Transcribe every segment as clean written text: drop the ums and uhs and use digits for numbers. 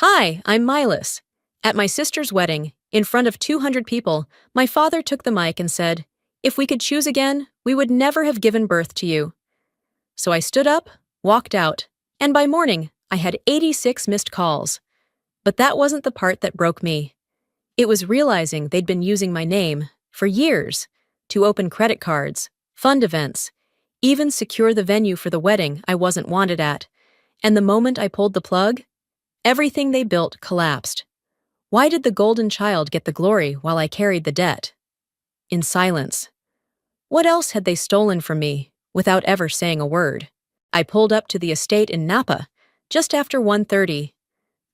Hi, I'm Milas. At my sister's wedding, in front of 200 people, my father took the mic and said, "If we could choose again, we would never have given birth to you." So I stood up, walked out, and by morning, I had 86 missed calls. But that wasn't the part that broke me. It was realizing they'd been using my name, for years, to open credit cards, fund events, even secure the venue for the wedding I wasn't wanted at. And the moment I pulled the plug, everything they built collapsed. Why did the golden child get the glory while I carried the debt? In silence. What else had they stolen from me, without ever saying a word? I pulled up to the estate in Napa, just after 1:30.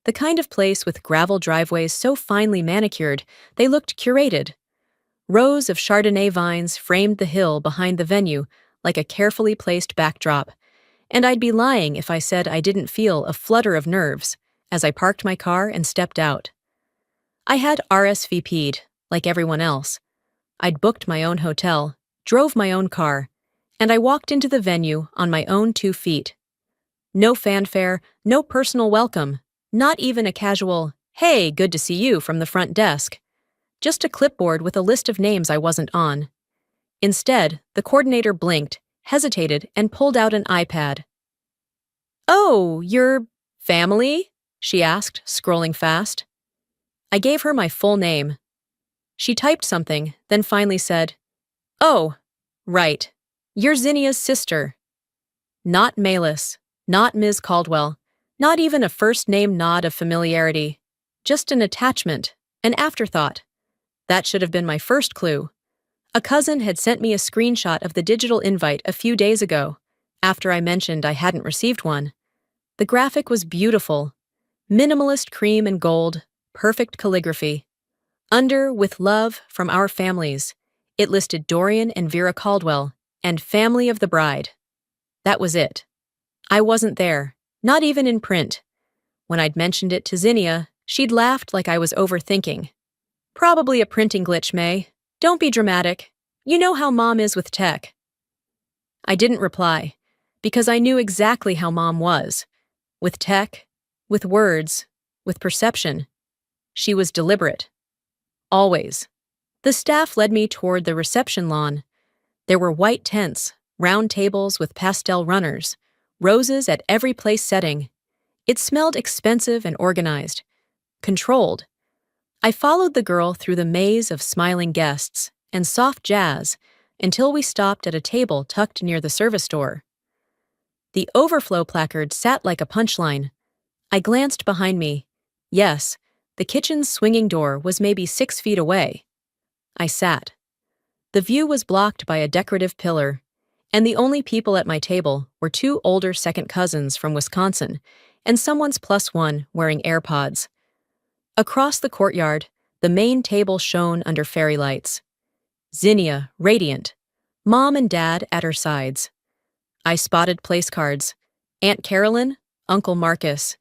The kind of place with gravel driveways so finely manicured, they looked curated. Rows of Chardonnay vines framed the hill behind the venue like a carefully placed backdrop, and I'd be lying if I said I didn't feel a flutter of nerves as I parked my car and stepped out. I had RSVP'd, like everyone else. I'd booked my own hotel, drove my own car, and I walked into the venue on my own 2 feet. No fanfare, no personal welcome, not even a casual, "Hey, good to see you," from the front desk. Just a clipboard with a list of names I wasn't on. Instead, the coordinator blinked, hesitated, and pulled out an iPad. "Oh, your family?" she asked, scrolling fast. I gave her my full name. She typed something, then finally said, "Oh, right. You're Zinnia's sister." Not Malis, not Ms. Caldwell, not even a first-name nod of familiarity. Just an attachment, an afterthought. That should have been my first clue. A cousin had sent me a screenshot of the digital invite a few days ago, after I mentioned I hadn't received one. The graphic was beautiful. Minimalist cream and gold, perfect calligraphy. Under, "With love, from our families," it listed Dorian and Vera Caldwell, and family of the bride. That was it. I wasn't there, not even in print. When I'd mentioned it to Zinnia, she'd laughed like I was overthinking. "Probably a printing glitch, May. Don't be dramatic. You know how Mom is with tech." I didn't reply, because I knew exactly how Mom was. With tech, with words, with perception. She was deliberate. Always. The staff led me toward the reception lawn. There were white tents, round tables with pastel runners, roses at every place setting. It smelled expensive and organized. Controlled. I followed the girl through the maze of smiling guests and soft jazz until we stopped at a table tucked near the service door. The overflow placard sat like a punchline. I glanced behind me. Yes, the kitchen's swinging door was maybe 6 feet away. I sat. The view was blocked by a decorative pillar, and the only people at my table were 2 older second cousins from Wisconsin and someone's +1 wearing AirPods. Across the courtyard, the main table shone under fairy lights. Zinnia, radiant. Mom and Dad at her sides. I spotted place cards. Aunt Carolyn, Uncle Marcus.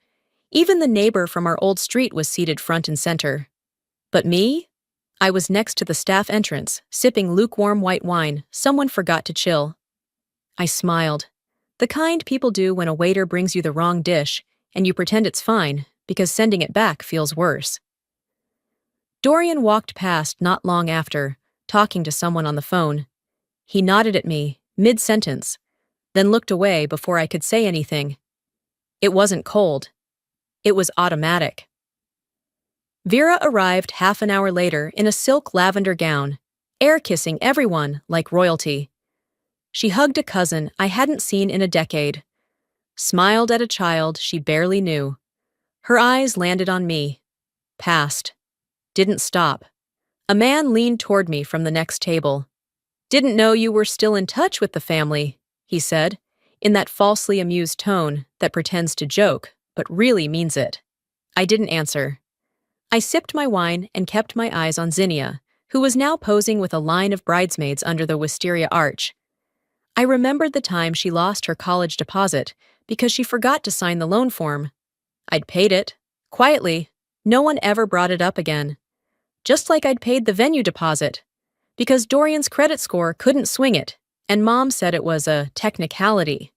Even the neighbor from our old street was seated front and center. But me? I was next to the staff entrance, sipping lukewarm white wine someone forgot to chill. I smiled. The kind people do when a waiter brings you the wrong dish, and you pretend it's fine, because sending it back feels worse. Dorian walked past not long after, talking to someone on the phone. He nodded at me, mid-sentence, then looked away before I could say anything. It wasn't cold. It was automatic. Vera arrived half an hour later in a silk lavender gown, air-kissing everyone like royalty. She hugged a cousin I hadn't seen in a decade, smiled at a child she barely knew. Her eyes landed on me. Passed. Didn't stop. A man leaned toward me from the next table. "Didn't know you were still in touch with the family," he said, in that falsely amused tone that pretends to joke, but really means it. I didn't answer. I sipped my wine and kept my eyes on Zinnia, who was now posing with a line of bridesmaids under the wisteria arch. I remembered the time she lost her college deposit because she forgot to sign the loan form. I'd paid it. Quietly. No one ever brought it up again. Just like I'd paid the venue deposit. Because Dorian's credit score couldn't swing it, and Mom said it was a technicality.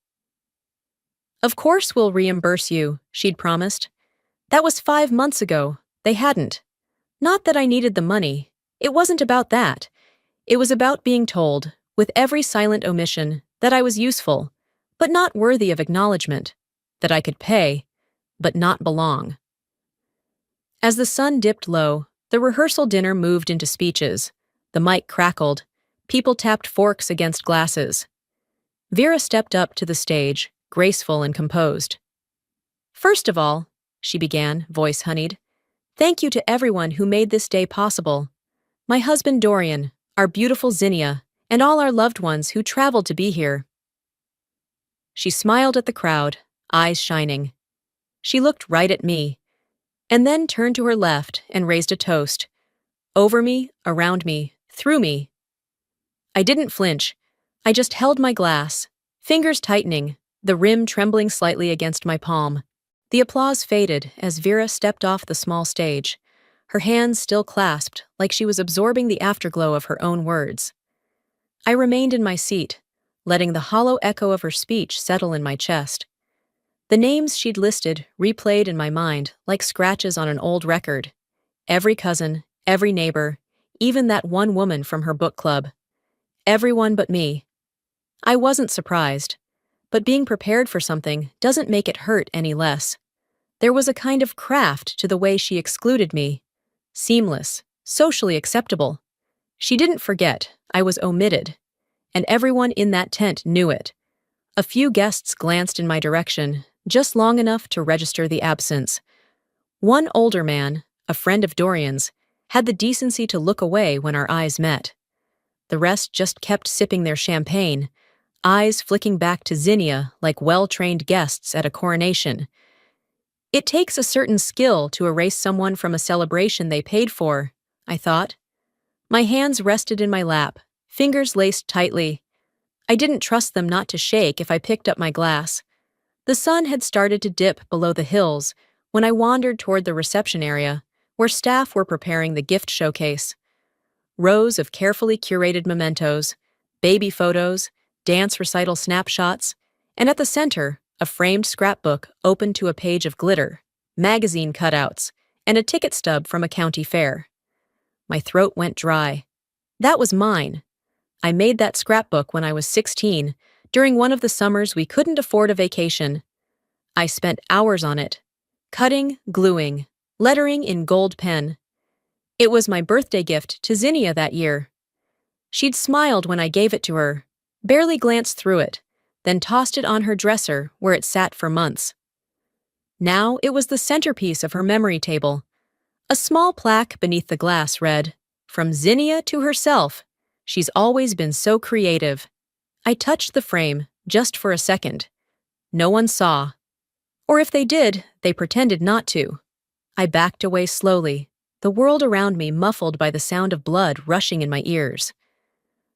"Of course we'll reimburse you," she'd promised. That was 5 months ago. They hadn't. Not that I needed the money. It wasn't about that. It was about being told, with every silent omission, that I was useful, but not worthy of acknowledgement, that I could pay, but not belong. As the sun dipped low, the rehearsal dinner moved into speeches. The mic crackled. People tapped forks against glasses. Vera stepped up to the stage, graceful and composed. "First of all," she began, voice honeyed, "thank you to everyone who made this day possible. My husband Dorian, our beautiful Zinnia, and all our loved ones who traveled to be here." She smiled at the crowd, eyes shining. She looked right at me, and then turned to her left and raised a toast. Over me, around me, through me. I didn't flinch. I just held my glass, fingers tightening, the rim trembling slightly against my palm. The applause faded as Vera stepped off the small stage, her hands still clasped like she was absorbing the afterglow of her own words. I remained in my seat, letting the hollow echo of her speech settle in my chest. The names she'd listed replayed in my mind like scratches on an old record. Every cousin, every neighbor, even that one woman from her book club. Everyone but me. I wasn't surprised, but being prepared for something doesn't make it hurt any less. There was a kind of craft to the way she excluded me. Seamless, socially acceptable. She didn't forget I was omitted, and everyone in that tent knew it. A few guests glanced in my direction, just long enough to register the absence. One older man, a friend of Dorian's, had the decency to look away when our eyes met. The rest just kept sipping their champagne, eyes flicking back to Zinnia like well-trained guests at a coronation. It takes a certain skill to erase someone from a celebration they paid for, I thought. My hands rested in my lap, fingers laced tightly. I didn't trust them not to shake if I picked up my glass. The sun had started to dip below the hills when I wandered toward the reception area, where staff were preparing the gift showcase. Rows of carefully curated mementos, baby photos, dance recital snapshots, and at the center, a framed scrapbook open to a page of glitter, magazine cutouts, and a ticket stub from a county fair. My throat went dry. That was mine. I made that scrapbook when I was 16, during one of the summers we couldn't afford a vacation. I spent hours on it, cutting, gluing, lettering in gold pen. It was my birthday gift to Zinnia that year. She'd smiled when I gave it to her, barely glanced through it, then tossed it on her dresser where it sat for months. Now it was the centerpiece of her memory table. A small plaque beneath the glass read, "From Zinnia to herself. She's always been so creative." I touched the frame, just for a second. No one saw. Or if they did, they pretended not to. I backed away slowly, the world around me muffled by the sound of blood rushing in my ears.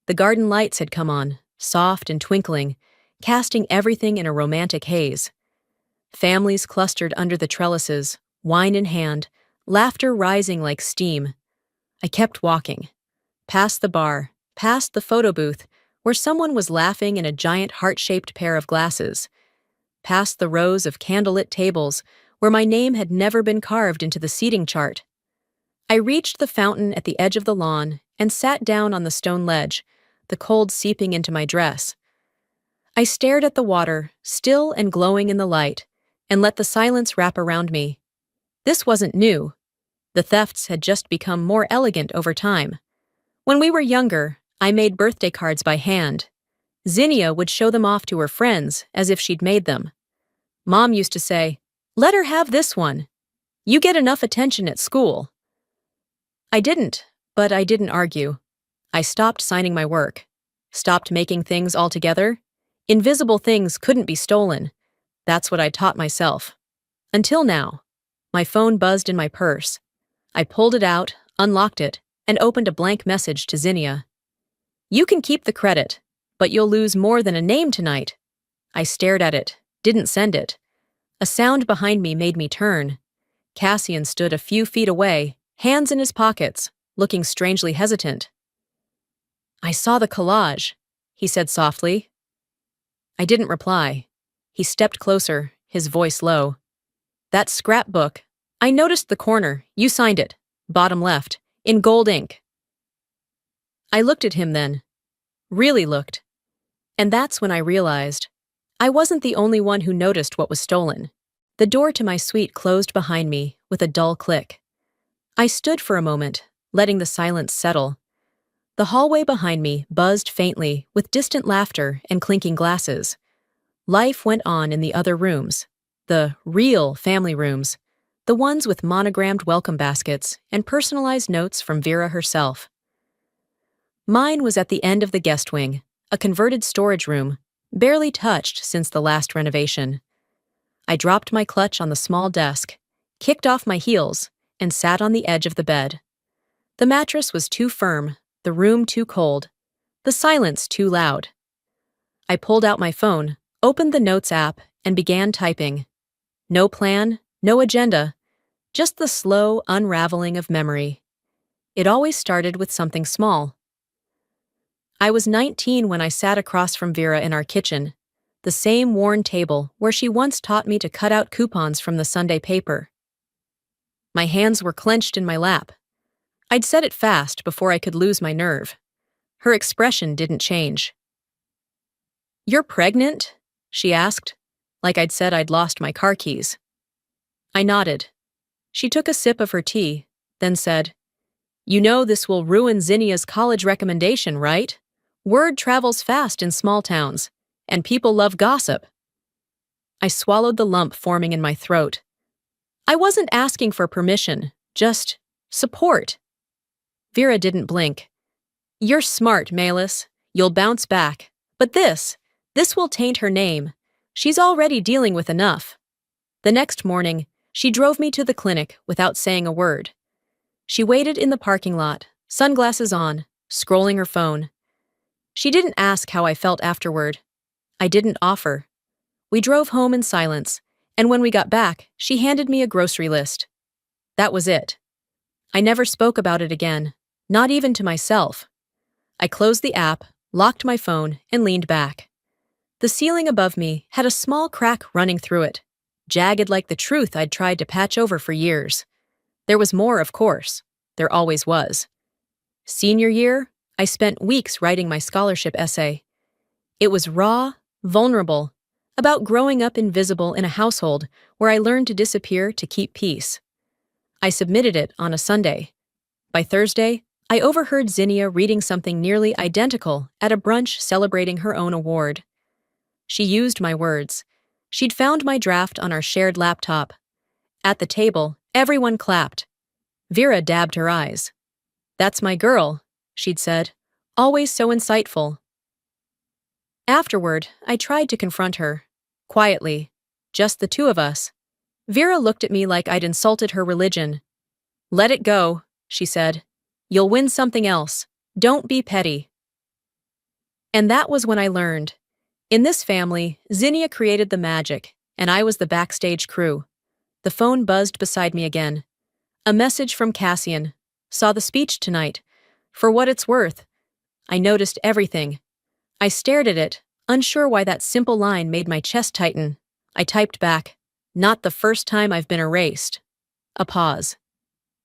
The garden lights had come on, soft and twinkling, casting everything in a romantic haze. Families clustered under the trellises, wine in hand, laughter rising like steam. I kept walking. Past the bar, past the photo booth, where someone was laughing in a giant heart-shaped pair of glasses. Past the rows of candlelit tables, where my name had never been carved into the seating chart. I reached the fountain at the edge of the lawn and sat down on the stone ledge, the cold seeping into my dress. I stared at the water, still and glowing in the light, and let the silence wrap around me. This wasn't new. The thefts had just become more elegant over time. When we were younger, I made birthday cards by hand. Zinnia would show them off to her friends as if she'd made them. Mom used to say, "Let her have this one. You get enough attention at school." I didn't, but I didn't argue. I stopped signing my work. Stopped making things altogether. Invisible things couldn't be stolen. That's what I taught myself. Until now. My phone buzzed in my purse. I pulled it out, unlocked it, and opened a blank message to Zinnia. "You can keep the credit, but you'll lose more than a name tonight." I stared at it, didn't send it. A sound behind me made me turn. Cassian stood a few feet away, hands in his pockets, looking strangely hesitant. "I saw the collage," he said softly. I didn't reply. He stepped closer, his voice low. "That scrapbook, I noticed the corner. You signed it. Bottom left. In gold ink. I looked at him then. Really looked. And that's when I realized I wasn't the only one who noticed what was stolen. The door to my suite closed behind me with a dull click. I stood for a moment, letting the silence settle. The hallway behind me buzzed faintly with distant laughter and clinking glasses. Life went on in the other rooms, the real family rooms, the ones with monogrammed welcome baskets and personalized notes from Vera herself. Mine was at the end of the guest wing, a converted storage room, barely touched since the last renovation. I dropped my clutch on the small desk, kicked off my heels, and sat on the edge of the bed. The mattress was too firm, the room too cold, the silence too loud. I pulled out my phone, opened the Notes app, and began typing. No plan, no agenda, just the slow unraveling of memory. It always started with something small. I was 19 when I sat across from Vera in our kitchen, the same worn table where she once taught me to cut out coupons from the Sunday paper. My hands were clenched in my lap. I'd said it fast before I could lose my nerve. Her expression didn't change. "You're pregnant?" she asked, like I'd said I'd lost my car keys. I nodded. She took a sip of her tea, then said, "You know this will ruin Zinnia's college recommendation, right? Word travels fast in small towns, and people love gossip." I swallowed the lump forming in my throat. I wasn't asking for permission, just support. Vera didn't blink. "You're smart, Malis. You'll bounce back. But this will taint her name. She's already dealing with enough." The next morning, she drove me to the clinic without saying a word. She waited in the parking lot, sunglasses on, scrolling her phone. She didn't ask how I felt afterward. I didn't offer. We drove home in silence, and when we got back, she handed me a grocery list. That was it. I never spoke about it again, not even to myself. I closed the app, locked my phone, and leaned back. The ceiling above me had a small crack running through it, jagged like the truth I'd tried to patch over for years. There was more, of course. There always was. Senior year, I spent weeks writing my scholarship essay. It was raw, vulnerable, about growing up invisible in a household where I learned to disappear to keep peace. I submitted it on a Sunday. By Thursday, I overheard Zinnia reading something nearly identical at a brunch celebrating her own award. She used my words. She'd found my draft on our shared laptop. At the table, everyone clapped. Vera dabbed her eyes. "That's my girl," she'd said, "always so insightful." Afterward, I tried to confront her. Quietly. Just the two of us. Vera looked at me like I'd insulted her religion. "Let it go," she said. "You'll win something else. Don't be petty." And that was when I learned. In this family, Zinnia created the magic, and I was the backstage crew. The phone buzzed beside me again. A message from Cassian. "Saw the speech tonight. For what it's worth." I noticed everything. I stared at it, unsure why that simple line made my chest tighten. I typed back, "Not the first time I've been erased." A pause.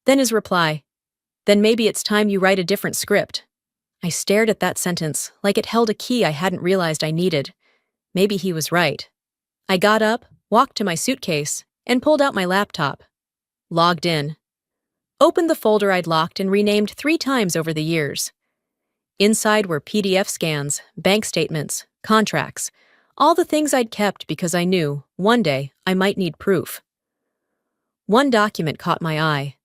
Then his reply, "Then maybe it's time you write a different script." I stared at that sentence like it held a key I hadn't realized I needed. Maybe he was right. I got up, walked to my suitcase, and pulled out my laptop. Logged in. Opened the folder I'd locked and renamed 3 times over the years. Inside were PDF scans, bank statements, contracts, all the things I'd kept because I knew, one day, I might need proof. One document caught my eye.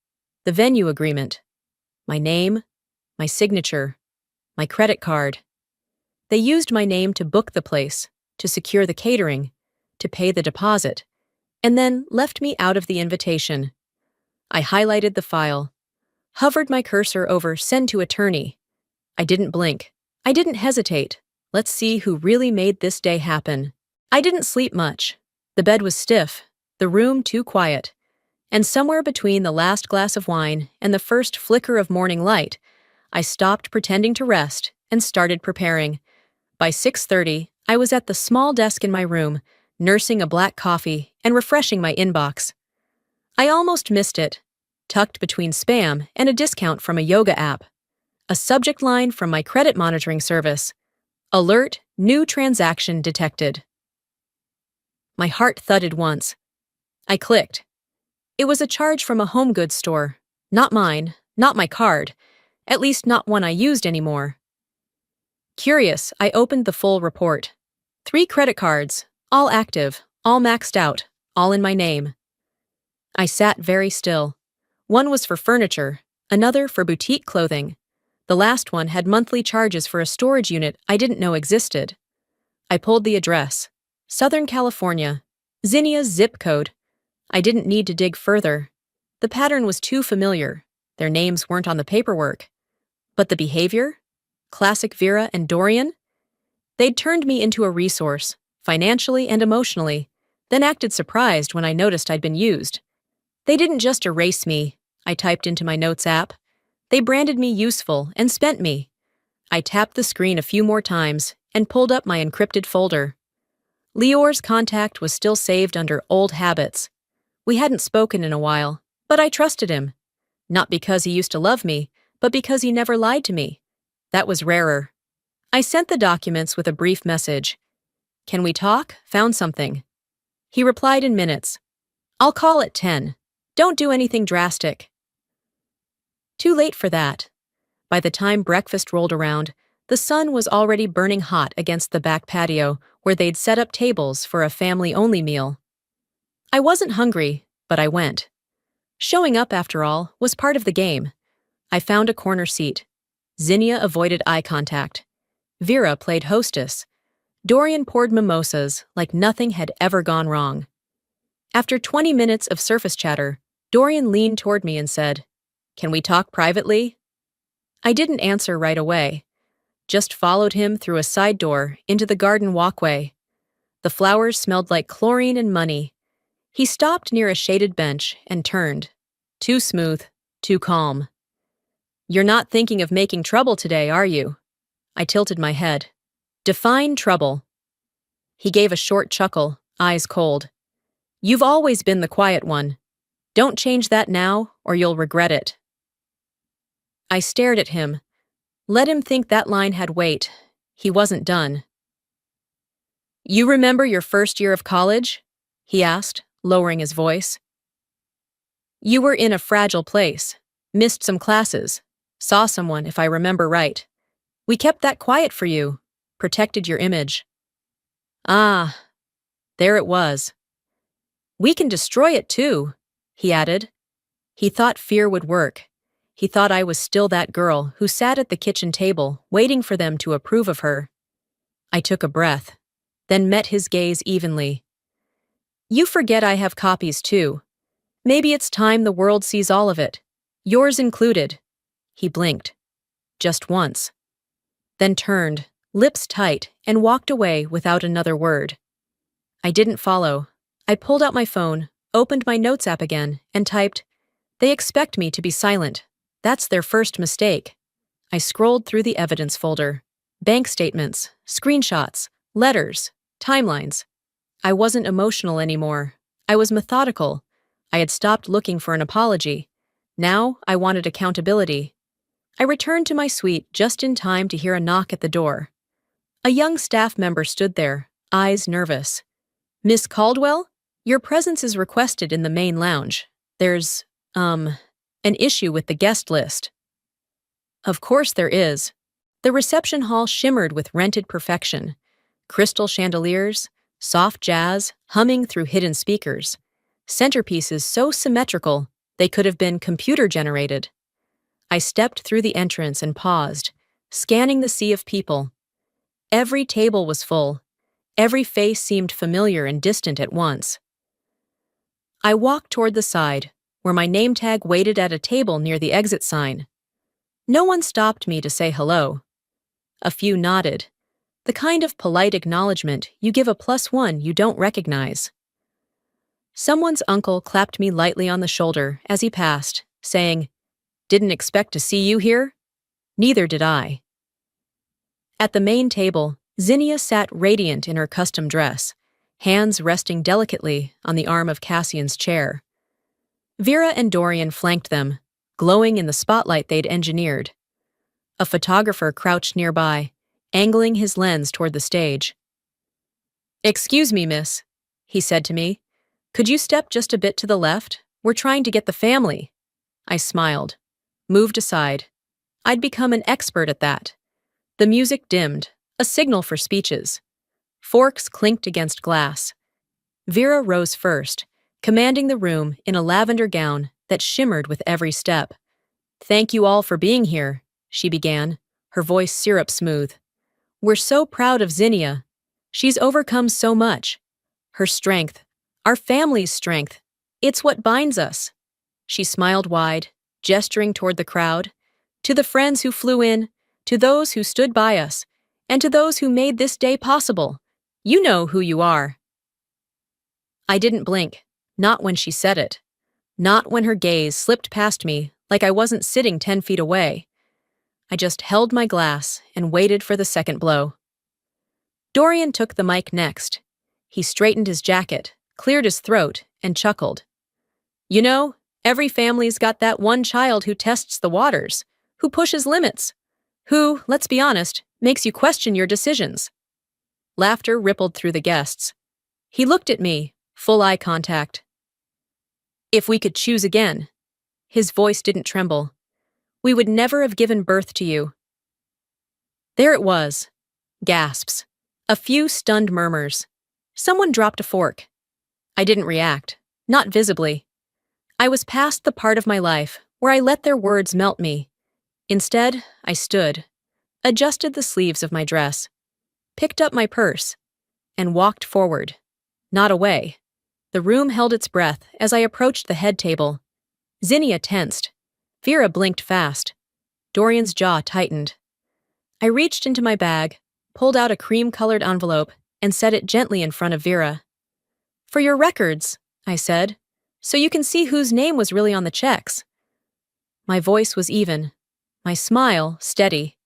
The venue agreement. My name, my signature, my credit card. They used my name to book the place, to secure the catering, to pay the deposit, and then left me out of the invitation. I highlighted the file, hovered my cursor over Send to Attorney. I didn't blink. I didn't hesitate. Let's see who really made this day happen. I didn't sleep much. The bed was stiff, the room too quiet, and somewhere between the last glass of wine and the first flicker of morning light, I stopped pretending to rest and started preparing. By 6:30, I was at the small desk in my room, nursing a black coffee and refreshing my inbox. I almost missed it, tucked between spam and a discount from a yoga app. A subject line from my credit monitoring service. Alert, new transaction detected. My heart thudded once. I clicked. It was a charge from a home goods store. Not mine, not my card, at least not one I used anymore. Curious, I opened the full report. 3 credit cards, all active, all maxed out, all in my name. I sat very still. One was for furniture, another for boutique clothing. The last one had monthly charges for a storage unit I didn't know existed. I pulled the address. Southern California. Zinnia's zip code. I didn't need to dig further. The pattern was too familiar. Their names weren't on the paperwork. But the behavior? Classic Vera and Dorian? They'd turned me into a resource, financially and emotionally, then acted surprised when I noticed I'd been used. They didn't just erase me, I typed into my notes app. They branded me useful and spent me. I tapped the screen a few more times and pulled up my encrypted folder. Lior's contact was still saved under old habits. We hadn't spoken in a while, but I trusted him. Not because he used to love me, but because he never lied to me. That was rarer. I sent the documents with a brief message. Can we talk? Found something. He replied in minutes. I'll call at 10. Don't do anything drastic. Too late for that. By the time breakfast rolled around, the sun was already burning hot against the back patio where they'd set up tables for a family-only meal. I wasn't hungry, but I went. Showing up, after all, was part of the game. I found a corner seat. Zinnia avoided eye contact. Vera played hostess. Dorian poured mimosas like nothing had ever gone wrong. After 20 minutes of surface chatter, Dorian leaned toward me and said, "Can we talk privately?" I didn't answer right away, just followed him through a side door into the garden walkway. The flowers smelled like chlorine and money. He stopped near a shaded bench and turned. Too smooth, too calm. "You're not thinking of making trouble today, are you?" I tilted my head. "Define trouble." He gave a short chuckle, eyes cold. "You've always been the quiet one. Don't change that now, or you'll regret it." I stared at him. Let him think that line had weight. He wasn't done. "You remember your first year of college?" he asked, lowering his voice. "You were in a fragile place, missed some classes, saw someone, if I remember right. We kept that quiet for you, protected your image." Ah, there it was. "We can destroy it too," he added. He thought fear would work. He thought I was still that girl who sat at the kitchen table waiting for them to approve of her. I took a breath, then met his gaze evenly. "You forget I have copies too. Maybe it's time the world sees all of it, yours included." He blinked. Just once. Then turned, lips tight, and walked away without another word. I didn't follow. I pulled out my phone, opened my notes app again, and typed, "They expect me to be silent. That's their first mistake." I scrolled through the evidence folder. Bank statements, screenshots, letters, timelines. I wasn't emotional anymore. I was methodical. I had stopped looking for an apology. Now I wanted accountability. I returned to my suite just in time to hear a knock at the door. A young staff member stood there, eyes nervous. "Miss Caldwell, your presence is requested in the main lounge. There's, an issue with the guest list." Of course there is. The reception hall shimmered with rented perfection. Crystal chandeliers, soft jazz humming through hidden speakers. Centerpieces so symmetrical they could have been computer-generated. I stepped through the entrance and paused, scanning the sea of people. Every table was full. Every face seemed familiar and distant at once. I walked toward the side, where my name tag waited at a table near the exit sign. No one stopped me to say hello. A few nodded, the kind of polite acknowledgement you give a +1 you don't recognize. Someone's uncle clapped me lightly on the shoulder as he passed, saying, "Didn't expect to see you here?" Neither did I. At the main table, Zinnia sat radiant in her custom dress, hands resting delicately on the arm of Cassian's chair. Vera and Dorian flanked them, glowing in the spotlight they'd engineered. A photographer crouched nearby, angling his lens toward the stage. "Excuse me, miss," he said to me. "Could you step just a bit to the left? We're trying to get the family." I smiled, moved aside. I'd become an expert at that. The music dimmed, a signal for speeches. Forks clinked against glass. Vera rose first, commanding the room in a lavender gown that shimmered with every step. "Thank you all for being here," she began, her voice syrup smooth. "We're so proud of Zinnia. She's overcome so much. Her strength, our family's strength, it's what binds us." She smiled wide, gesturing toward the crowd. "To the friends who flew in, to those who stood by us, and to those who made this day possible. You know who you are." I didn't blink, not when she said it. Not when her gaze slipped past me like I wasn't sitting 10 feet away. I just held my glass and waited for the second blow. Dorian took the mic next. He straightened his jacket, cleared his throat, and chuckled. "You know, every family's got that one child who tests the waters, who pushes limits, who, let's be honest, makes you question your decisions." Laughter rippled through the guests. He looked at me, full eye contact. "If we could choose again," his voice didn't tremble, "we would never have given birth to you." There it was. Gasps. A few stunned murmurs. Someone dropped a fork. I didn't react, not visibly. I was past the part of my life where I let their words melt me. Instead, I stood, adjusted the sleeves of my dress, picked up my purse, and walked forward, not away. The room held its breath as I approached the head table. Zinnia tensed. Vera blinked fast. Dorian's jaw tightened. I reached into my bag, pulled out a cream-colored envelope, and set it gently in front of Vera. "For your records," I said, "so you can see whose name was really on the checks." My voice was even, my smile steady.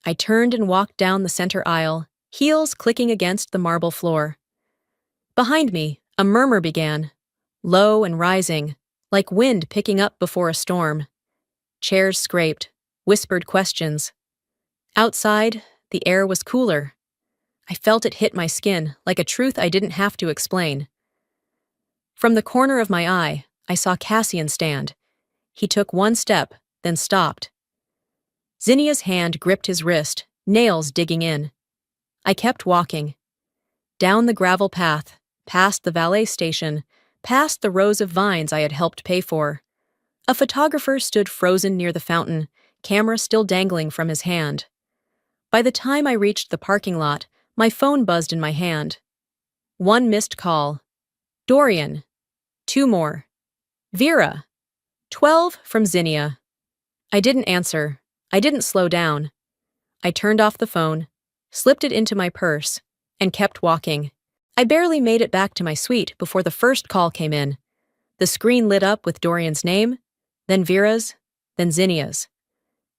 I turned and walked down the center aisle, heels clicking against the marble floor. Behind me, a murmur began, low and rising, like wind picking up before a storm. Chairs scraped, whispered questions. Outside, the air was cooler. I felt it hit my skin like a truth I didn't have to explain. From the corner of my eye, I saw Cassian stand. He took one step, then stopped. Zinnia's hand gripped his wrist, nails digging in. I kept walking. Down the gravel path, past the valet station, past the rows of vines I had helped pay for. A photographer stood frozen near the fountain, camera still dangling from his hand. By the time I reached the parking lot, my phone buzzed in my hand. One missed call. Dorian. 2 more. Vera. 12 from Zinnia. I didn't answer. I didn't slow down. I turned off the phone, slipped it into my purse, and kept walking. I barely made it back to my suite before the first call came in. The screen lit up with Dorian's name, then Vera's, then Zinnia's.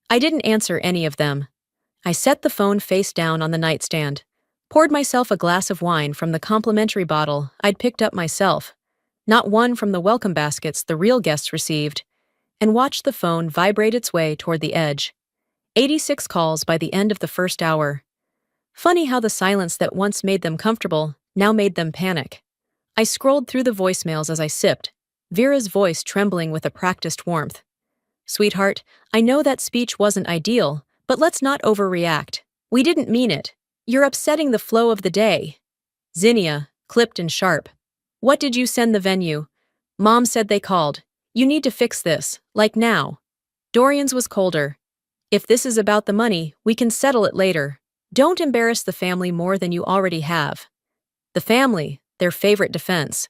I didn't answer any of them. I set the phone face down on the nightstand, poured myself a glass of wine from the complimentary bottle I'd picked up myself, not one from the welcome baskets the real guests received, and watched the phone vibrate its way toward the edge. 86 calls by the end of the first hour. Funny how the silence that once made them comfortable now made them panic. I scrolled through the voicemails as I sipped, Vera's voice trembling with a practiced warmth. "Sweetheart, I know that speech wasn't ideal, but let's not overreact. We didn't mean it. You're upsetting the flow of the day." Zinnia, clipped and sharp. "What did you send the venue? Mom said they called. You need to fix this, like now." Dorian's was colder. "If this is about the money, we can settle it later. Don't embarrass the family more than you already have." The family, their favorite defense.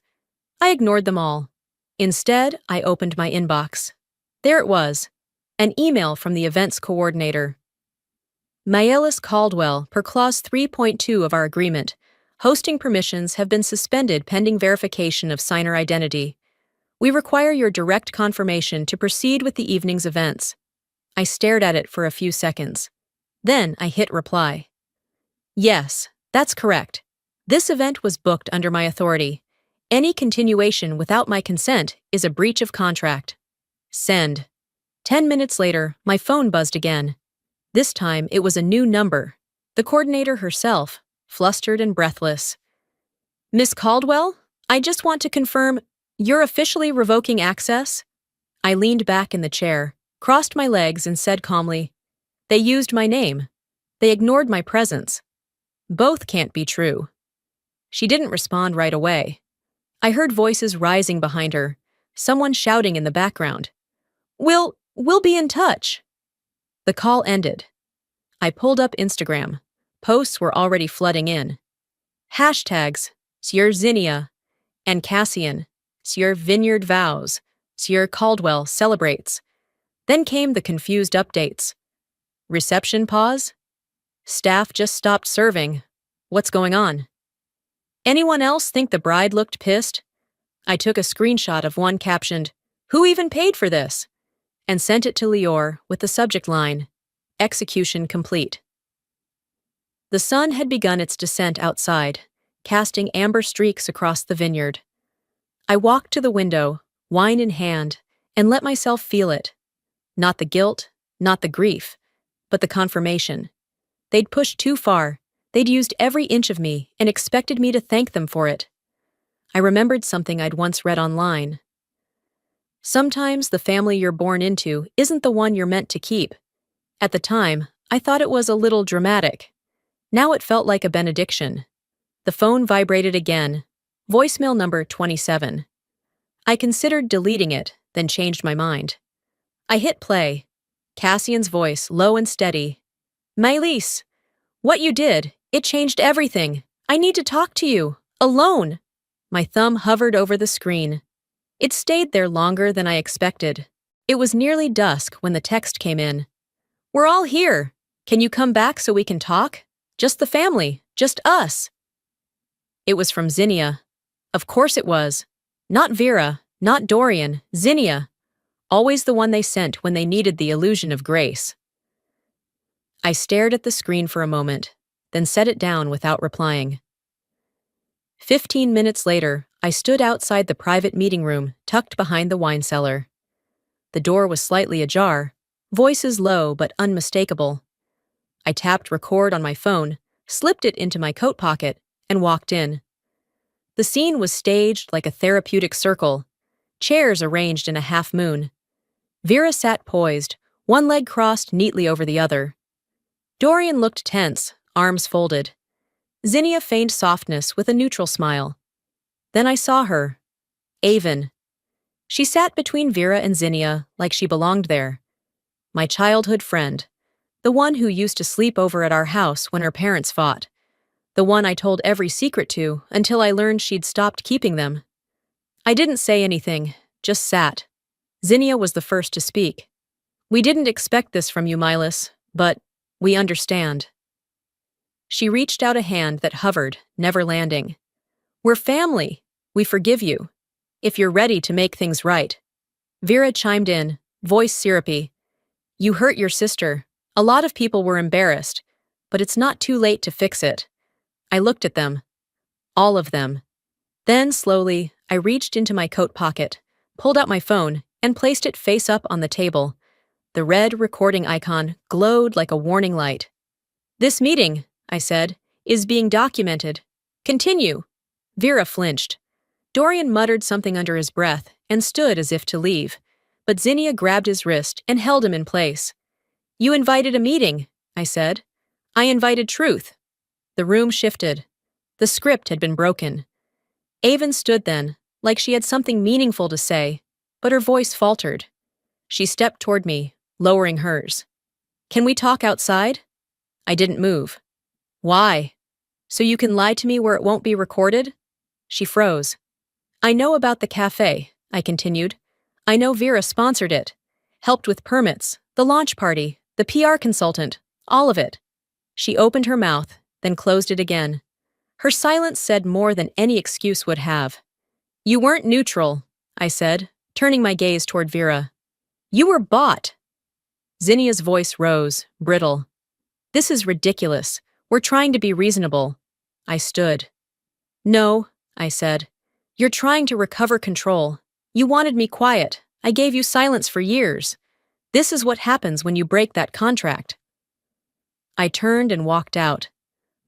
I ignored them all. Instead, I opened my inbox. There it was, an email from the events coordinator. "Maelis Caldwell, per clause 3.2 of our agreement, hosting permissions have been suspended pending verification of signer identity. We require your direct confirmation to proceed with the evening's events." I stared at it for a few seconds. Then I hit reply. "Yes, that's correct. This event was booked under my authority. Any continuation without my consent is a breach of contract. Send. 10 minutes later, my phone buzzed again. This time, it was a new number. The coordinator herself, flustered and breathless. Miss Caldwell, I just want to confirm, you're officially revoking access? I leaned back in the chair, crossed my legs, and said calmly, They used my name. They ignored my presence. Both can't be true. She didn't respond right away. I heard voices rising behind her, someone shouting in the background. We'll be in touch. The call ended. I pulled up Instagram. Posts were already flooding in. Hashtags, Sieur Zinnia, and Cassian, Sieur Vineyard vows, Sieur Caldwell celebrates. Then came the confused updates. Reception pause? Staff just stopped serving. What's going on? Anyone else think the bride looked pissed? I took a screenshot of one captioned, Who even paid for this? And sent it to Lior with the subject line, Execution complete. The sun had begun its descent outside, casting amber streaks across the vineyard. I walked to the window, wine in hand, and let myself feel it. Not the guilt, not the grief, but the confirmation. They'd pushed too far. They'd used every inch of me and expected me to thank them for it. I remembered something I'd once read online. Sometimes the family you're born into isn't the one you're meant to keep. At the time, I thought it was a little dramatic. Now it felt like a benediction. The phone vibrated again. Voicemail number 27. I considered deleting it, then changed my mind. I hit play. Cassian's voice, low and steady. Maëlys, what you did, it changed everything. I need to talk to you. Alone. My thumb hovered over the screen. It stayed there longer than I expected. It was nearly dusk when the text came in. We're all here. Can you come back so we can talk? Just the family. Just us. It was from Zinnia. Of course it was. Not Vera, not Dorian, Zinnia. Always the one they sent when they needed the illusion of grace. I stared at the screen for a moment, then set it down without replying. 15 minutes later, I stood outside the private meeting room tucked behind the wine cellar. The door was slightly ajar, voices low but unmistakable. I tapped record on my phone, slipped it into my coat pocket, and walked in. The scene was staged like a therapeutic circle, chairs arranged in a half moon. Vera sat poised, one leg crossed neatly over the other. Dorian looked tense, arms folded. Zinnia feigned softness with a neutral smile. Then I saw her. Avon. She sat between Vera and Zinnia like she belonged there. My childhood friend. The one who used to sleep over at our house when her parents fought. The one I told every secret to until I learned she'd stopped keeping them. I didn't say anything, just sat. Zinnia was the first to speak. We didn't expect this from you, Maëlys, but we understand. She reached out a hand that hovered, never landing. We're family. We forgive you. If you're ready to make things right. Vera chimed in, voice syrupy. You hurt your sister. A lot of people were embarrassed, but it's not too late to fix it. I looked at them. All of them. Then, slowly, I reached into my coat pocket, pulled out my phone, and placed it face up on the table. The red recording icon glowed like a warning light. This meeting, I said, is being documented. Continue. Vera flinched. Dorian muttered something under his breath and stood as if to leave, but Zinnia grabbed his wrist and held him in place. You invited a meeting, I said. I invited truth. The room shifted. The script had been broken. Avon stood then, like she had something meaningful to say, but her voice faltered. She stepped toward me, lowering hers. Can we talk outside? I didn't move. Why? So you can lie to me where it won't be recorded? She froze. I know about the cafe, I continued. I know Vera sponsored it, helped with permits, the launch party, the PR consultant, all of it. She opened her mouth, then closed it again. Her silence said more than any excuse would have. You weren't neutral, I said, turning my gaze toward Vera. You were bought. Zinnia's voice rose, brittle. This is ridiculous. We're trying to be reasonable. I stood. No, I said. You're trying to recover control. You wanted me quiet. I gave you silence for years. This is what happens when you break that contract. I turned and walked out,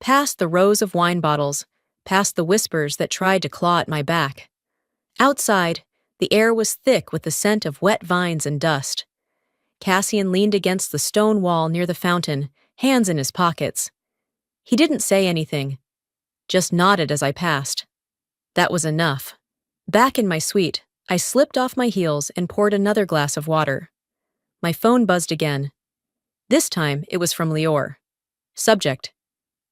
past the rows of wine bottles, past the whispers that tried to claw at my back. Outside, the air was thick with the scent of wet vines and dust. Cassian leaned against the stone wall near the fountain, hands in his pockets. He didn't say anything, just nodded as I passed. That was enough. Back in my suite, I slipped off my heels and poured another glass of water. My phone buzzed again. This time, it was from Lior. Subject: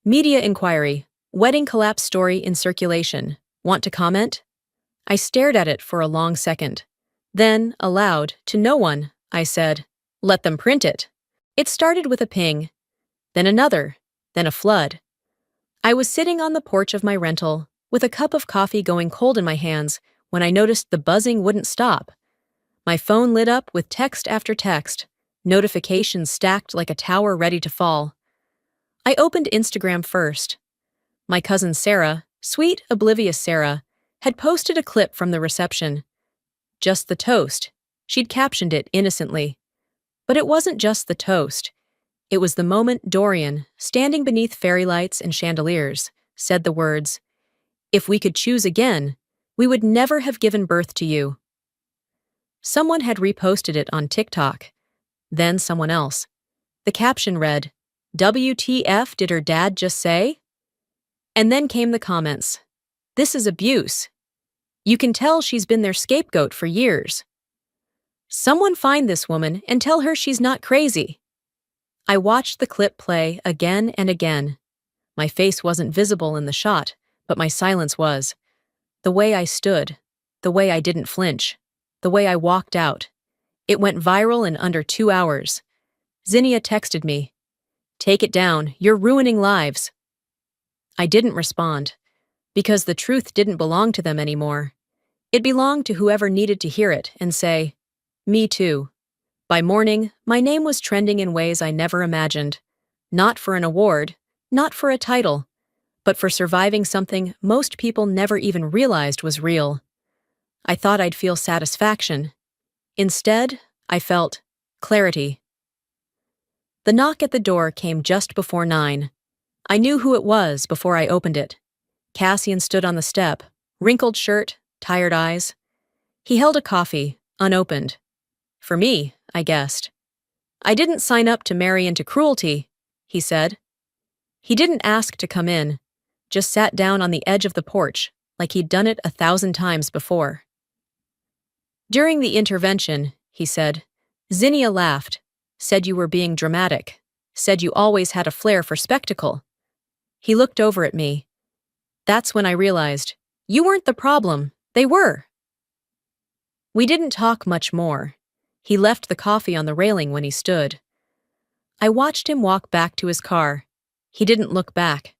Media inquiry. Wedding collapse story in circulation. Want to comment? I stared at it for a long second. Then, aloud, to no one, I said, "Let them print it." It started with a ping, then another, then a flood. I was sitting on the porch of my rental, with a cup of coffee going cold in my hands, when I noticed the buzzing wouldn't stop. My phone lit up with text after text, notifications stacked like a tower ready to fall. I opened Instagram first. My cousin Sarah, sweet, oblivious Sarah, had posted a clip from the reception. Just the toast. She'd captioned it innocently. But it wasn't just the toast. It was the moment Dorian, standing beneath fairy lights and chandeliers, said the words, "If we could choose again, we would never have given birth to you." Someone had reposted it on TikTok. Then someone else. The caption read, "WTF did her dad just say?" And then came the comments. "This is abuse. You can tell she's been their scapegoat for years. Someone find this woman and tell her she's not crazy." I watched the clip play again and again. My face wasn't visible in the shot, but my silence was. The way I stood, the way I didn't flinch, the way I walked out. It went viral in under 2 hours. Zinnia texted me, "Take it down, you're ruining lives." I didn't respond, because the truth didn't belong to them anymore. It belonged to whoever needed to hear it and say, "Me too." By morning, my name was trending in ways I never imagined. Not for an award, not for a title, but for surviving something most people never even realized was real. I thought I'd feel satisfaction. Instead, I felt clarity. The knock at the door came just before 9. I knew who it was before I opened it. Cassian stood on the step, wrinkled shirt, tired eyes. He held a coffee, unopened. For me, I guessed. "I didn't sign up to marry into cruelty," he said. He didn't ask to come in, just sat down on the edge of the porch, like he'd done it 1,000 times before. "During the intervention," he said, "Zinnia laughed, said you were being dramatic, said you always had a flair for spectacle." He looked over at me. That's when I realized, you weren't the problem, they were. We didn't talk much more. He left the coffee on the railing when he stood. I watched him walk back to his car. He didn't look back.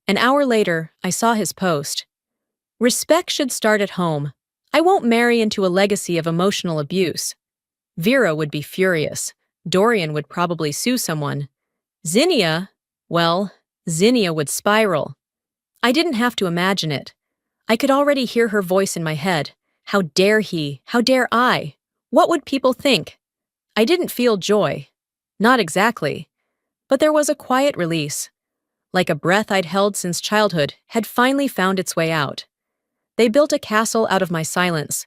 An hour later, I saw his post. "Respect should start at home. I won't marry into a legacy of emotional abuse." Vera would be furious. Dorian would probably sue someone. Zinnia, well, Zinnia would spiral. I didn't have to imagine it. I could already hear her voice in my head. How dare he? How dare I? What would people think? I didn't feel joy. Not exactly. But there was a quiet release. Like a breath I'd held since childhood had finally found its way out. They built a castle out of my silence.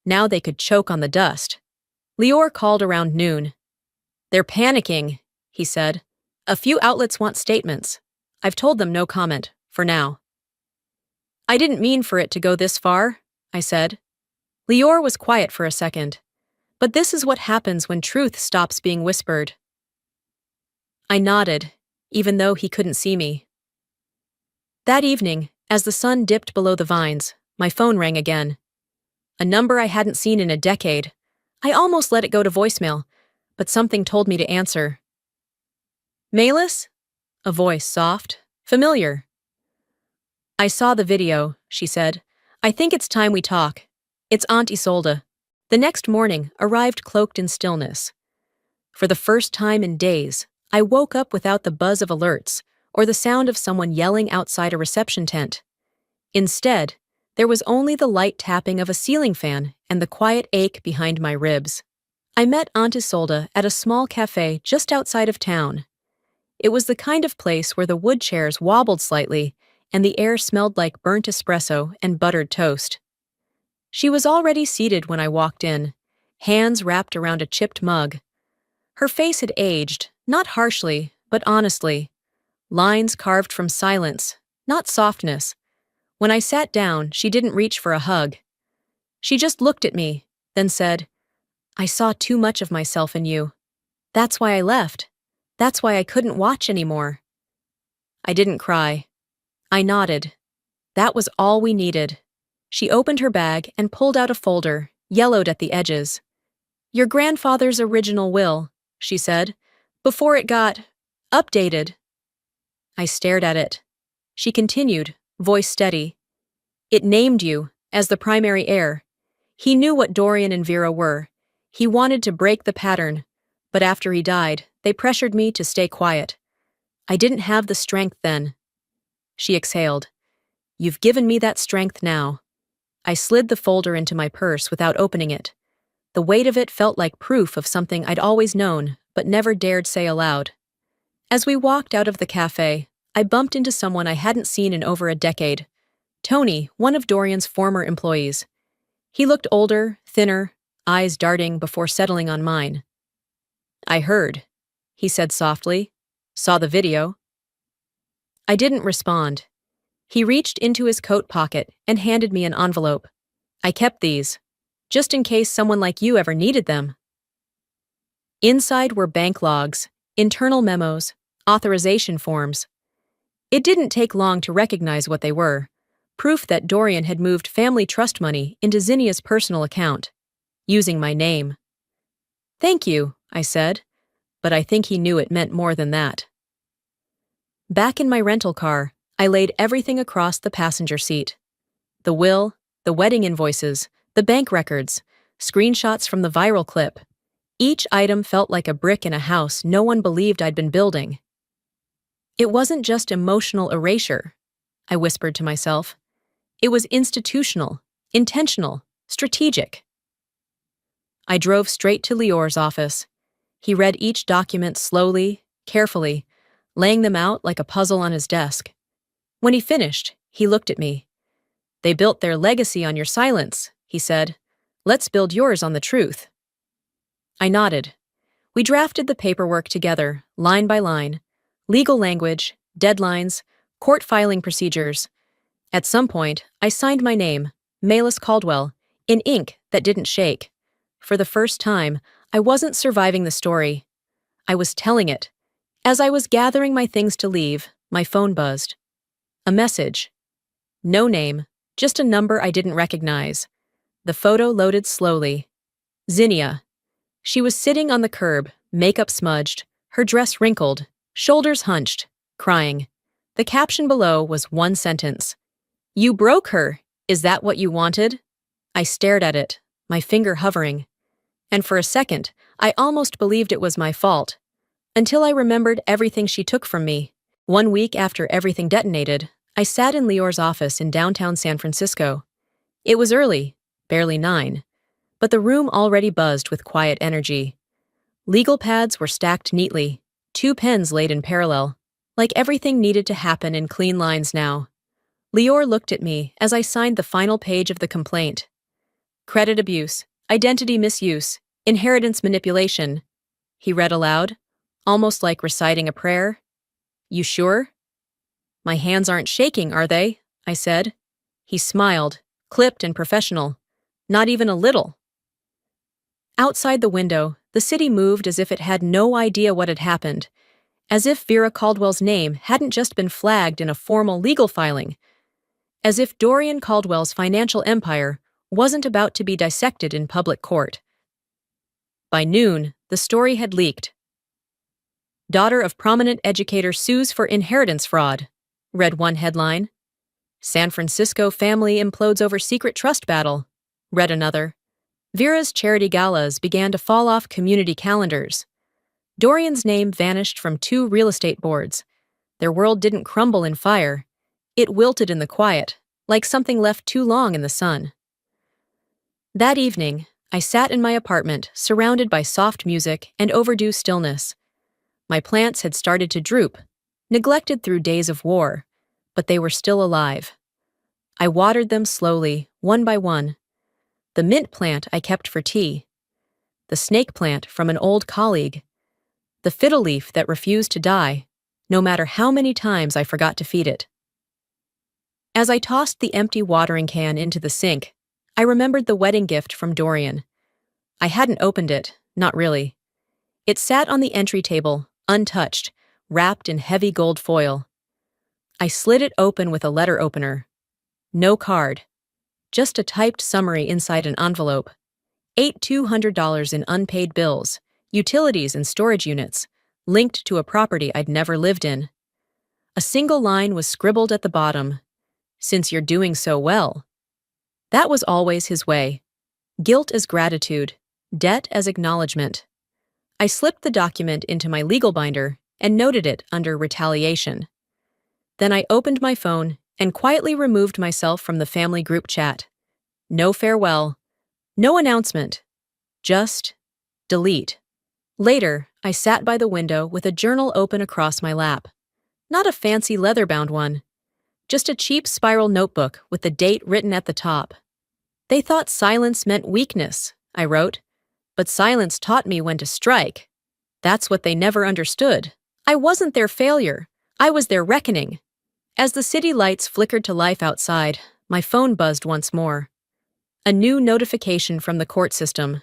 Now they could choke on the dust. Lior called around noon. "They're panicking," he said. "A few outlets want statements. I've told them no comment, for now." "I didn't mean for it to go this far," I said. Lior was quiet for a second. But this is what happens when truth stops being whispered. I nodded, even though he couldn't see me. That evening, as the sun dipped below the vines, my phone rang again. A number I hadn't seen in a decade. I almost let it go to voicemail, but something told me to answer. "Melis?" A voice, soft, familiar. "I saw the video," she said. "I think it's time we talk. It's Aunt Isolde." The next morning arrived cloaked in stillness. For the first time in days, I woke up without the buzz of alerts or the sound of someone yelling outside a reception tent. Instead, There was only the light tapping of a ceiling fan and the quiet ache behind my ribs. I met Aunt Isolde at a small cafe just outside of town. It was the kind of place where the wood chairs wobbled slightly and the air smelled like burnt espresso and buttered toast. She was already seated when I walked in, hands wrapped around a chipped mug. Her face had aged, not harshly, but honestly. Lines carved from silence, not softness. When I sat down, she didn't reach for a hug. She just looked at me, then said, "I saw too much of myself in you. That's why I left. That's why I couldn't watch anymore." I didn't cry. I nodded. That was all we needed. She opened her bag and pulled out a folder, yellowed at the edges. "Your grandfather's original will," she said, "before it got updated." I stared at it. She continued, voice steady. "It named you as the primary heir. He knew what Dorian and Vera were. He wanted to break the pattern, but after he died, they pressured me to stay quiet. I didn't have the strength then." She exhaled. "You've given me that strength now." I slid the folder into my purse without opening it. The weight of it felt like proof of something I'd always known, but never dared say aloud. As we walked out of the cafe, I bumped into someone I hadn't seen in over a decade. Tony, one of Dorian's former employees. He looked older, thinner, eyes darting before settling on mine. "I heard," he said softly. "Saw the video." I didn't respond. He reached into his coat pocket and handed me an envelope. "I kept these, just in case someone like you ever needed them." Inside were bank logs, internal memos, authorization forms. It didn't take long to recognize what they were. Proof that Dorian had moved family trust money into Zinnia's personal account, using my name. "Thank you," I said, but I think he knew it meant more than that. Back in my rental car, I laid everything across the passenger seat. The will, the wedding invoices, the bank records, screenshots from the viral clip. Each item felt like a brick in a house no one believed I'd been building. It wasn't just emotional erasure, I whispered to myself. It was institutional, intentional, strategic. I drove straight to Lior's office. He read each document slowly, carefully, laying them out like a puzzle on his desk. When he finished, he looked at me. "They built their legacy on your silence," he said. "Let's build yours on the truth." I nodded. We drafted the paperwork together, line by line. Legal language, deadlines, court filing procedures. At some point, I signed my name, Malis Caldwell, in ink that didn't shake. For the first time, I wasn't surviving the story. I was telling it. As I was gathering my things to leave, my phone buzzed. A message. No name, just a number I didn't recognize. The photo loaded slowly. Zinnia. She was sitting on the curb, makeup smudged, her dress wrinkled, shoulders hunched, crying. The caption below was one sentence. "You broke her. Is that what you wanted?" I stared at it, my finger hovering. And for a second, I almost believed it was my fault. Until I remembered everything she took from me. 1 week after everything detonated, I sat in Lior's office in downtown San Francisco. It was early, barely 9, but the room already buzzed with quiet energy. Legal pads were stacked neatly, 2 pens laid in parallel, like everything needed to happen in clean lines now. Lior looked at me as I signed the final page of the complaint. "Credit abuse, identity misuse, inheritance manipulation," he read aloud, almost like reciting a prayer. "You sure?" "My hands aren't shaking, are they?" I said. He smiled, clipped and professional. "Not even a little." Outside the window, the city moved as if it had no idea what had happened, as if Vera Caldwell's name hadn't just been flagged in a formal legal filing, as if Dorian Caldwell's financial empire wasn't about to be dissected in public court. By noon, the story had leaked. "Daughter of prominent educator sues for inheritance fraud," read one headline. "San Francisco family implodes over secret trust battle," read another. Vera's charity galas began to fall off community calendars. Dorian's name vanished from 2 real estate boards. Their world didn't crumble in fire. It wilted in the quiet. like something left too long in the sun. That evening, I sat in my apartment, surrounded by soft music and overdue stillness. My plants had started to droop, neglected through days of war, but they were still alive. I watered them slowly, one by one. The mint plant I kept for tea, the snake plant from an old colleague, the fiddle leaf that refused to die, no matter how many times I forgot to feed it. As I tossed the empty watering can into the sink, I remembered the wedding gift from Dorian. I hadn't opened it, not really. It sat on the entry table, untouched, wrapped in heavy gold foil. I slid it open with a letter opener. No card. Just a typed summary inside an envelope. $200 in unpaid bills, utilities and storage units, linked to a property I'd never lived in. A single line was scribbled at the bottom. Since you're doing so well. That was always his way. Guilt as gratitude, debt as acknowledgement. I slipped the document into my legal binder and noted it under retaliation. Then I opened my phone and quietly removed myself from the family group chat. No farewell, no announcement, just delete. Later, I sat by the window with a journal open across my lap. Not a fancy leather-bound one. Just a cheap spiral notebook with the date written at the top. They thought silence meant weakness, I wrote. But silence taught me when to strike. That's what they never understood. I wasn't their failure. I was their reckoning. As the city lights flickered to life outside, my phone buzzed once more. A new notification from the court system.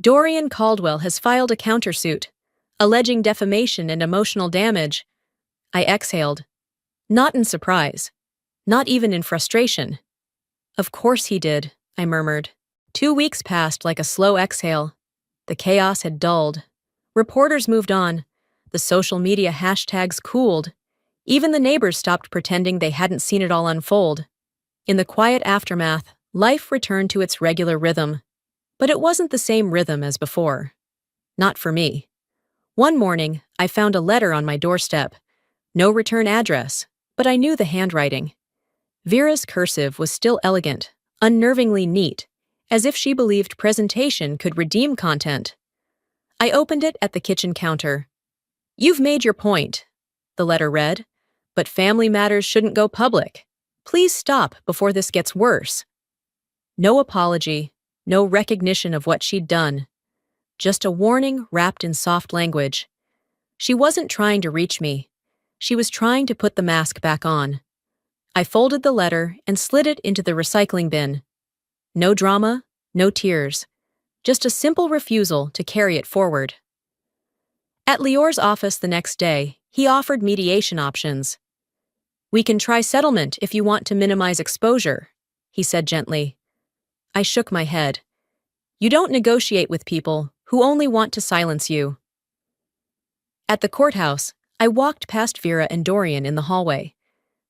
Dorian Caldwell has filed a countersuit, alleging defamation and emotional damage. I exhaled. Not in surprise. Not even in frustration. Of course he did, I murmured. 2 weeks passed like a slow exhale. The chaos had dulled. Reporters moved on. The social media hashtags cooled. Even the neighbors stopped pretending they hadn't seen it all unfold. In the quiet aftermath, life returned to its regular rhythm. But it wasn't the same rhythm as before. Not for me. One morning, I found a letter on my doorstep. No return address, but I knew the handwriting. Vera's cursive was still elegant, unnervingly neat, as if she believed presentation could redeem content. I opened it at the kitchen counter. "You've made your point," the letter read, "but family matters shouldn't go public. Please stop before this gets worse." No apology, no recognition of what she'd done. Just a warning wrapped in soft language. She wasn't trying to reach me. She was trying to put the mask back on. I folded the letter and slid it into the recycling bin. No drama, no tears. Just a simple refusal to carry it forward. At Lior's office the next day, he offered mediation options. "We can try settlement if you want to minimize exposure," he said gently. I shook my head. You don't negotiate with people who only want to silence you. At the courthouse, I walked past Vera and Dorian in the hallway.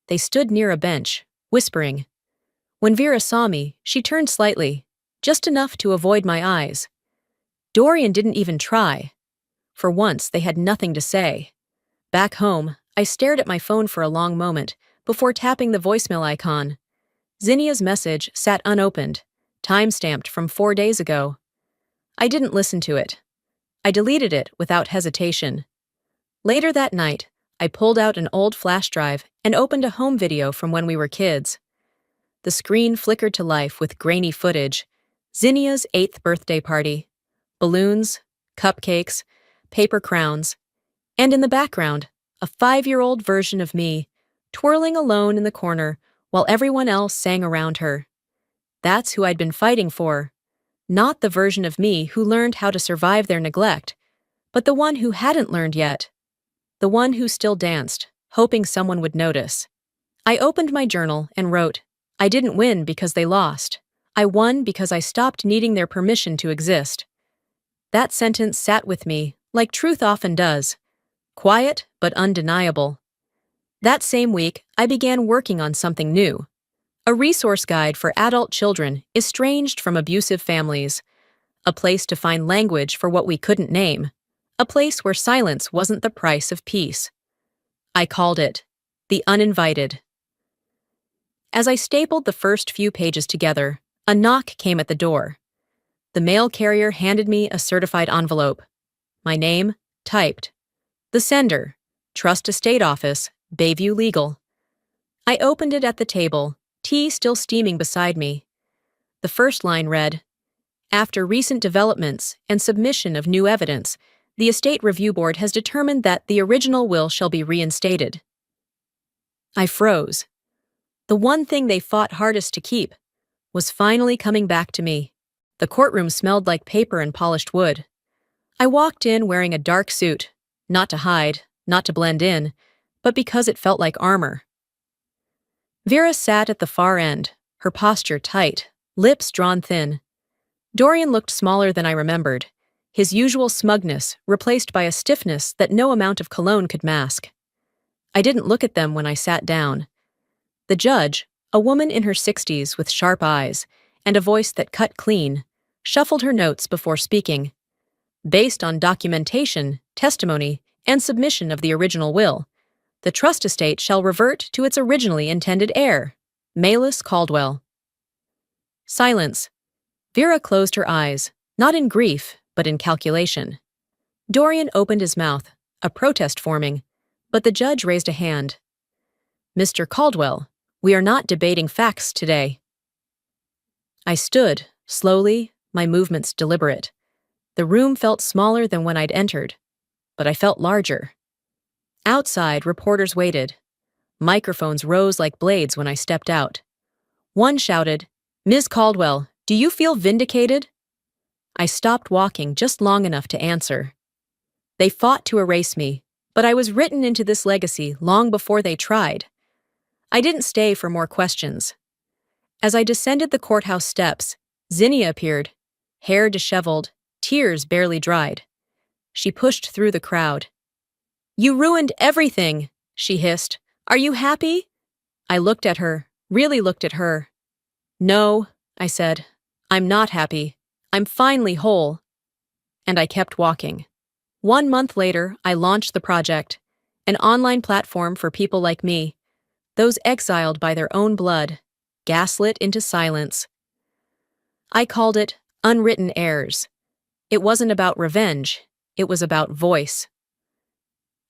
They stood near a bench, whispering. When Vera saw me, she turned slightly, just enough to avoid my eyes. Dorian didn't even try. For once, they had nothing to say. Back home, I stared at my phone for a long moment before tapping the voicemail icon. Zinnia's message sat unopened, time-stamped from 4 days ago. I didn't listen to it. I deleted it without hesitation. Later that night, I pulled out an old flash drive and opened a home video from when we were kids. The screen flickered to life with grainy footage. Zinnia's 8th birthday party. Balloons, cupcakes, paper crowns. And in the background, a 5-year-old version of me, twirling alone in the corner while everyone else sang around her. That's who I'd been fighting for. Not the version of me who learned how to survive their neglect, but the one who hadn't learned yet. The one who still danced, hoping someone would notice. I opened my journal and wrote, I didn't win because they lost. I won because I stopped needing their permission to exist. That sentence sat with me, like truth often does. Quiet, but undeniable. That same week, I began working on something new. A resource guide for adult children estranged from abusive families. A place to find language for what we couldn't name. A place where silence wasn't the price of peace. I called it The Uninvited. As I stapled the first few pages together, a knock came at the door. The mail carrier handed me a certified envelope. My name, typed. The sender, Trust Estate Office, Bayview Legal. I opened it at the table, tea still steaming beside me. The first line read, "After recent developments and submission of new evidence, the Estate Review Board has determined that the original will shall be reinstated." I froze. The one thing they fought hardest to keep was finally coming back to me. The courtroom smelled like paper and polished wood. I walked in wearing a dark suit, not to hide, not to blend in, but because it felt like armor. Vera sat at the far end, her posture tight, lips drawn thin. Dorian looked smaller than I remembered, his usual smugness replaced by a stiffness that no amount of cologne could mask. I didn't look at them when I sat down. The judge, a woman in her 60s with sharp eyes and a voice that cut clean, shuffled her notes before speaking. Based on documentation, testimony, and submission of the original will, the trust estate shall revert to its originally intended heir, Malus Caldwell. Silence. Vera closed her eyes, not in grief, but in calculation. Dorian opened his mouth, a protest forming, but the judge raised a hand. "Mr. Caldwell, we are not debating facts today." I stood, slowly, my movements deliberate. The room felt smaller than when I'd entered, but I felt larger. Outside, reporters waited. Microphones rose like blades when I stepped out. One shouted, "Ms. Caldwell, do you feel vindicated?" I stopped walking just long enough to answer. They fought to erase me, but I was written into this legacy long before they tried. I didn't stay for more questions. As I descended the courthouse steps, Zinnia appeared, hair disheveled, tears barely dried. She pushed through the crowd. "You ruined everything," she hissed. "Are you happy?" I looked at her, really looked at her. "No," I said. "I'm not happy. I'm finally whole." And I kept walking. 1 month later, I launched the project, an online platform for people like me, those exiled by their own blood, gaslit into silence. I called it Unwritten Heirs. It wasn't about revenge, it was about voice.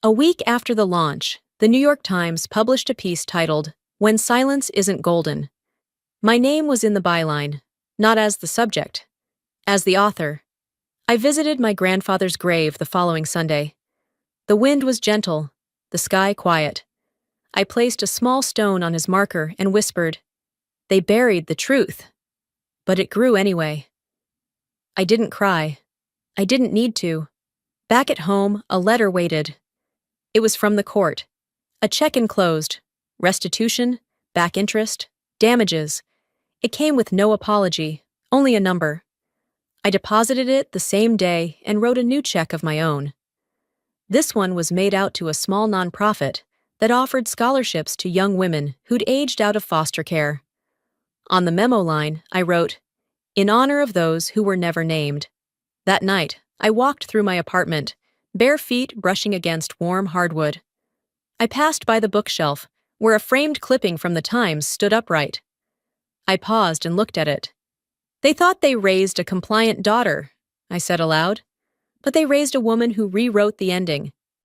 A week after the launch, the New York Times published a piece titled, "When Silence Isn't Golden." My name was in the byline, not as the subject, as the author. I visited my grandfather's grave the following Sunday. The wind was gentle, the sky quiet. I placed a small stone on his marker and whispered, "They buried the truth." But it grew anyway. I didn't cry. I didn't need to. Back at home, a letter waited. It was from the court. A check enclosed. Restitution, back interest, damages. It came with no apology, only a number. I deposited it the same day and wrote a new check of my own. This one was made out to a small nonprofit that offered scholarships to young women who'd aged out of foster care. On the memo line, I wrote, "In honor of those who were never named." That night, I walked through my apartment, bare feet brushing against warm hardwood. I passed by the bookshelf, where a framed clipping from the Times stood upright. I paused and looked at it. "They thought they raised a compliant daughter," I said aloud, "but they raised a woman who rewrote the ending,